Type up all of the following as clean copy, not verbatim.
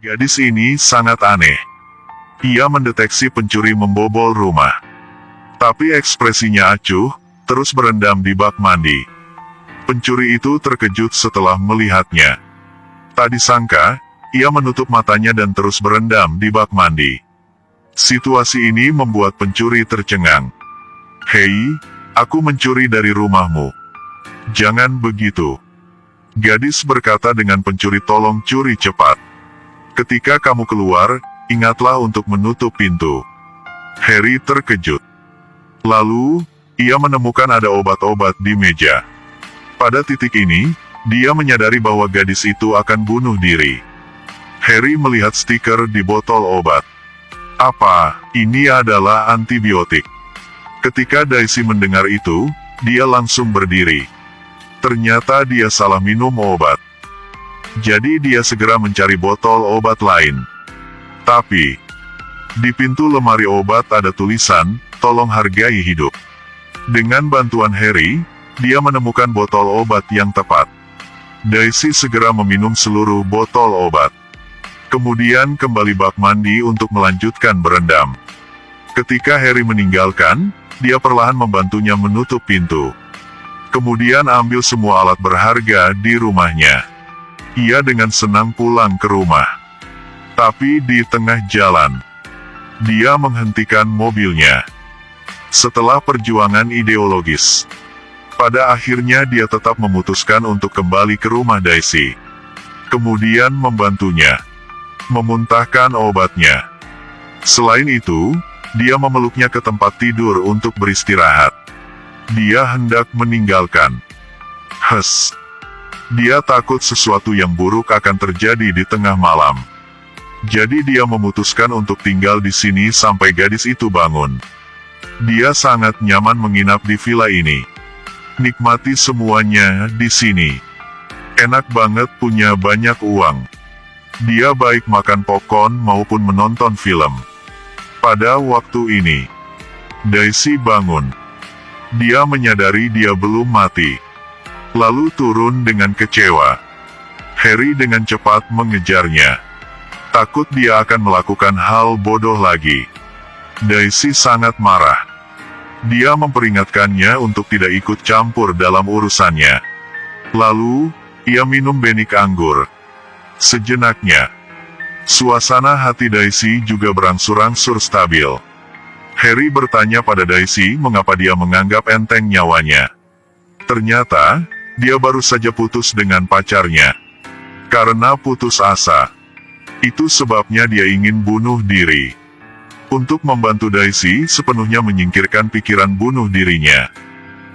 Gadis ini sangat aneh. Ia mendeteksi pencuri membobol rumah. Tapi ekspresinya acuh, terus berendam di bak mandi. Pencuri itu terkejut setelah melihatnya. Tak disangka, ia menutup matanya dan terus berendam di bak mandi. Situasi ini membuat pencuri tercengang. "Hei, aku mencuri dari rumahmu. Jangan begitu." Gadis berkata dengan pencuri, "Tolong curi cepat. Ketika kamu keluar, ingatlah untuk menutup pintu." Harry terkejut. Lalu, ia menemukan ada obat-obat di meja. Pada titik ini, dia menyadari bahwa gadis itu akan bunuh diri. Harry melihat stiker di botol obat. Apa, ini adalah antibiotik? Ketika Daisy mendengar itu, dia langsung berdiri. Ternyata dia salah minum obat. Jadi dia segera mencari botol obat lain. Tapi, di pintu lemari obat ada tulisan, "Tolong hargai hidup." Dengan bantuan Harry, dia menemukan botol obat yang tepat. Daisy segera meminum seluruh botol obat. Kemudian kembali bak mandi untuk melanjutkan berendam. Ketika Harry meninggalkan, dia perlahan membantunya menutup pintu. Kemudian ambil semua alat berharga di rumahnya. Ia dengan senang pulang ke rumah. Tapi di tengah jalan, dia menghentikan mobilnya. Setelah perjuangan ideologis, pada akhirnya dia tetap memutuskan untuk kembali ke rumah Daisy. Kemudian membantunya memuntahkan obatnya. Selain itu, dia memeluknya ke tempat tidur untuk beristirahat. Dia hendak meninggalkan. Dia takut sesuatu yang buruk akan terjadi di tengah malam. Jadi dia memutuskan untuk tinggal di sini sampai gadis itu bangun. Dia sangat nyaman menginap di villa ini. Nikmati semuanya di sini. Enak banget, punya banyak uang. Dia baik makan popcorn maupun menonton film. Pada waktu ini, Daisy bangun. Dia menyadari dia belum mati. Lalu turun dengan kecewa. Harry dengan cepat mengejarnya. Takut dia akan melakukan hal bodoh lagi. Daisy sangat marah. Dia memperingatkannya untuk tidak ikut campur dalam urusannya. Lalu, ia minum benik anggur. Sejenaknya, suasana hati Daisy juga berangsur-angsur stabil. Harry bertanya pada Daisy mengapa dia menganggap enteng nyawanya. Ternyata, dia baru saja putus dengan pacarnya. Karena putus asa, itu sebabnya dia ingin bunuh diri. Untuk membantu Daisy sepenuhnya menyingkirkan pikiran bunuh dirinya,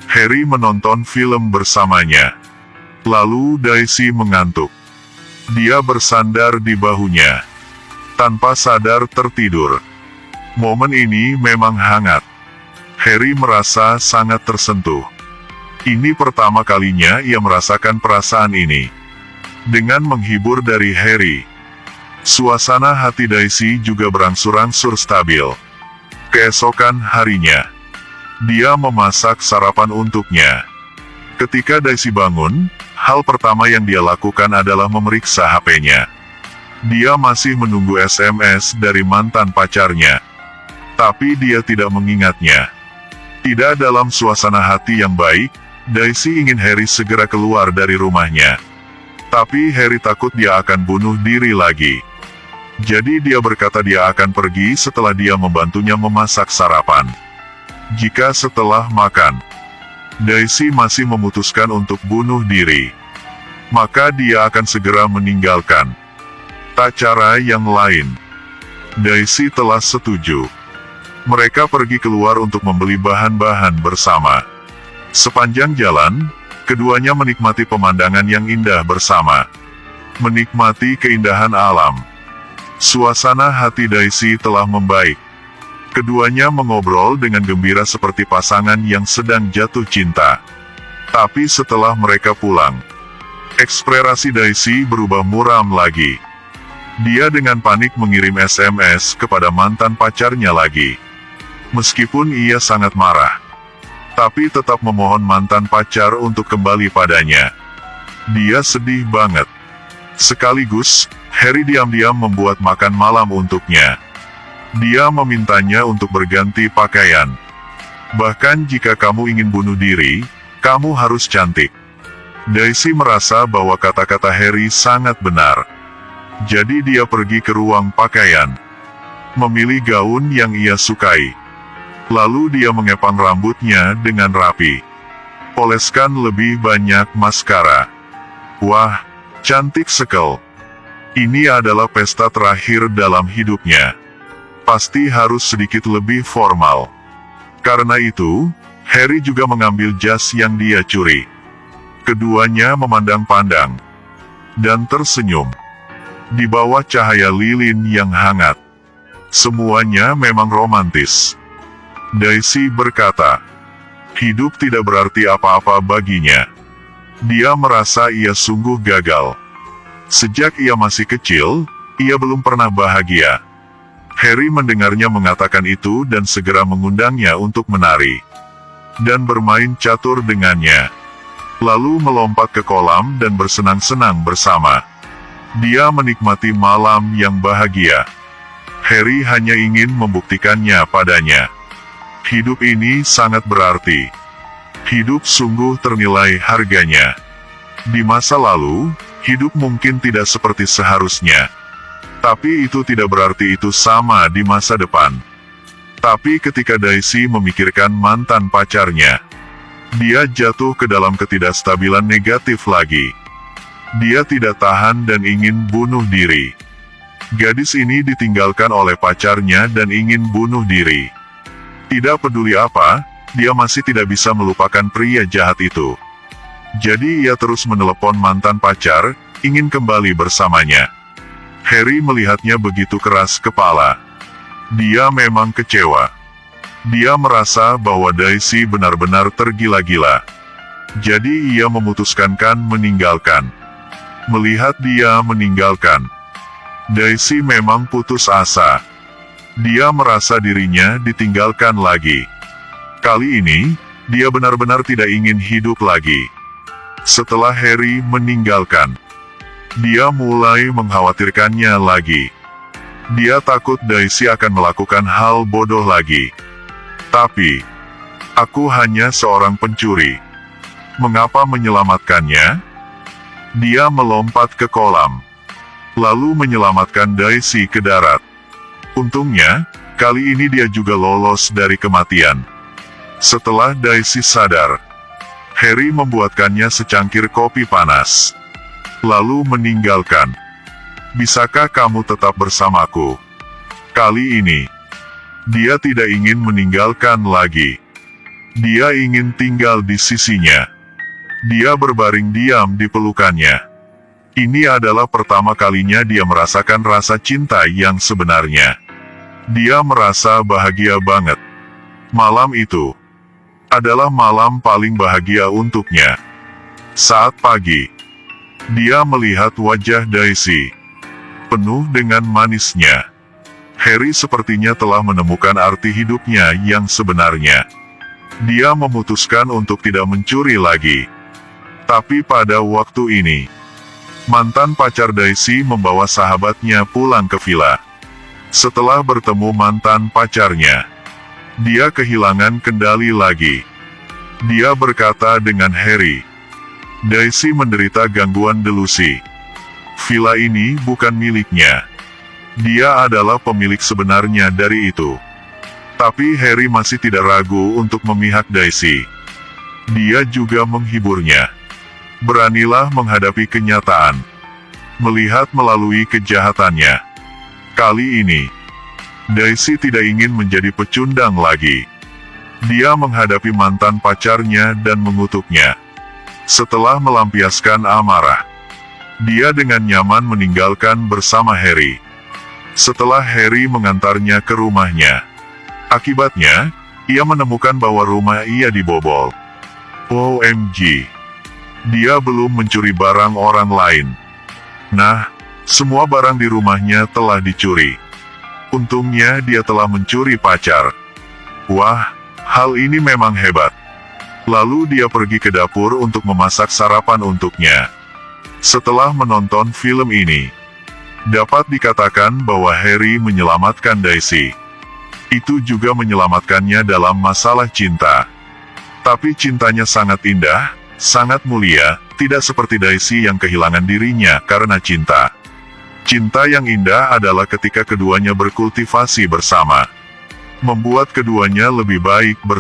Harry menonton film bersamanya. Lalu Daisy mengantuk. Dia bersandar di bahunya. Tanpa sadar tertidur. Momen ini memang hangat. Harry merasa sangat tersentuh. Ini pertama kalinya ia merasakan perasaan ini. Dengan menghibur dari Harry, suasana hati Daisy juga berangsur-angsur stabil. Keesokan harinya, dia memasak sarapan untuknya. Ketika Daisy bangun, hal pertama yang dia lakukan adalah memeriksa HP-nya. Dia masih menunggu SMS dari mantan pacarnya. Tapi dia tidak mengingatnya. Tidak dalam suasana hati yang baik, Daisy ingin Harry segera keluar dari rumahnya. Tapi Harry takut dia akan bunuh diri lagi. Jadi dia berkata dia akan pergi setelah dia membantunya memasak sarapan. Jika setelah makan, Daisy masih memutuskan untuk bunuh diri, maka dia akan segera meninggalkan. Tak cara yang lain. Daisy telah setuju. Mereka pergi keluar untuk membeli bahan-bahan bersama. Sepanjang jalan, keduanya menikmati pemandangan yang indah bersama. Menikmati keindahan alam. Suasana hati Daisy telah membaik. Keduanya mengobrol dengan gembira seperti pasangan yang sedang jatuh cinta. Tapi setelah mereka pulang, ekspresi Daisy berubah muram lagi. Dia dengan panik mengirim SMS kepada mantan pacarnya lagi. Meskipun ia sangat marah, tapi tetap memohon mantan pacar untuk kembali padanya. Dia sedih banget. Sekaligus, Harry diam-diam membuat makan malam untuknya. Dia memintanya untuk berganti pakaian. Bahkan jika kamu ingin bunuh diri, kamu harus cantik. Daisy merasa bahwa kata-kata Harry sangat benar. Jadi dia pergi ke ruang pakaian, memilih gaun yang ia sukai. Lalu dia mengepang rambutnya dengan rapi. Oleskan lebih banyak maskara. Wah, cantik sekali. Ini adalah pesta terakhir dalam hidupnya. Pasti harus sedikit lebih formal. Karena itu, Harry juga mengambil jas yang dia curi. Keduanya memandang-pandang dan tersenyum di bawah cahaya lilin yang hangat. Semuanya memang romantis. Daisy berkata, hidup tidak berarti apa-apa baginya. Dia merasa ia sungguh gagal. Sejak ia masih kecil, ia belum pernah bahagia. Harry mendengarnya mengatakan itu dan segera mengundangnya untuk menari dan bermain catur dengannya. Lalu melompat ke kolam dan bersenang-senang bersama. Dia menikmati malam yang bahagia. Harry hanya ingin membuktikannya padanya. Hidup ini sangat berarti. Hidup sungguh ternilai harganya. Di masa lalu, hidup mungkin tidak seperti seharusnya. Tapi itu tidak berarti itu sama di masa depan. Tapi ketika Daisy memikirkan mantan pacarnya, dia jatuh ke dalam ketidakstabilan negatif lagi. Dia tidak tahan dan ingin bunuh diri. Gadis ini ditinggalkan oleh pacarnya dan ingin bunuh diri. Tidak peduli apa, dia masih tidak bisa melupakan pria jahat itu. Jadi ia terus menelepon mantan pacar, ingin kembali bersamanya. Harry melihatnya begitu keras kepala. Dia memang kecewa. Dia merasa bahwa Daisy benar-benar tergila-gila. Jadi ia memutuskan meninggalkan. Melihat dia meninggalkan, Daisy memang putus asa. Dia merasa dirinya ditinggalkan lagi. Kali ini, dia benar-benar tidak ingin hidup lagi. Setelah Harry meninggalkan, dia mulai mengkhawatirkannya lagi. Dia takut Daisy akan melakukan hal bodoh lagi. Tapi, aku hanya seorang pencuri. Mengapa menyelamatkannya? Dia melompat ke kolam, lalu menyelamatkan Daisy ke darat. Untungnya, kali ini dia juga lolos dari kematian. Setelah Daisy sadar, Harry membuatkannya secangkir kopi panas, lalu meninggalkan. Bisakah kamu tetap bersamaku? Kali ini, dia tidak ingin meninggalkan lagi. Dia ingin tinggal di sisinya. Dia berbaring diam di pelukannya. Ini adalah pertama kalinya dia merasakan rasa cinta yang sebenarnya. Dia merasa bahagia banget. Malam itu adalah malam paling bahagia untuknya. Saat pagi, dia melihat wajah Daisy penuh dengan manisnya. Harry sepertinya telah menemukan arti hidupnya yang sebenarnya. Dia memutuskan untuk tidak mencuri lagi. Tapi pada waktu ini, mantan pacar Daisy membawa sahabatnya pulang ke villa. Setelah bertemu mantan pacarnya, dia kehilangan kendali lagi. Dia berkata dengan Harry, Daisy menderita gangguan delusi. Villa ini bukan miliknya. Dia adalah pemilik sebenarnya dari itu. Tapi Harry masih tidak ragu untuk memihak Daisy. Dia juga menghiburnya. Beranilah menghadapi kenyataan. Melihat melalui kejahatannya. Kali ini, Daisy tidak ingin menjadi pecundang lagi. Dia menghadapi mantan pacarnya dan mengutuknya. Setelah melampiaskan amarah, dia dengan nyaman meninggalkan bersama Harry. Setelah Harry mengantarnya ke rumahnya, akibatnya, ia menemukan bahwa rumah ia dibobol. OMG. Dia belum mencuri barang orang lain. Nah, semua barang di rumahnya telah dicuri. Untungnya dia telah mencuri pacar. Wah, hal ini memang hebat. Lalu dia pergi ke dapur untuk memasak sarapan untuknya. Setelah menonton film ini, Dapat dikatakan bahwa Harry menyelamatkan Daisy. Itu juga menyelamatkannya dalam masalah cinta. Tapi cintanya sangat indah, sangat mulia, tidak seperti Daisy yang kehilangan dirinya karena cinta. Cinta yang indah adalah ketika keduanya berkultivasi bersama. Membuat keduanya lebih baik bersama.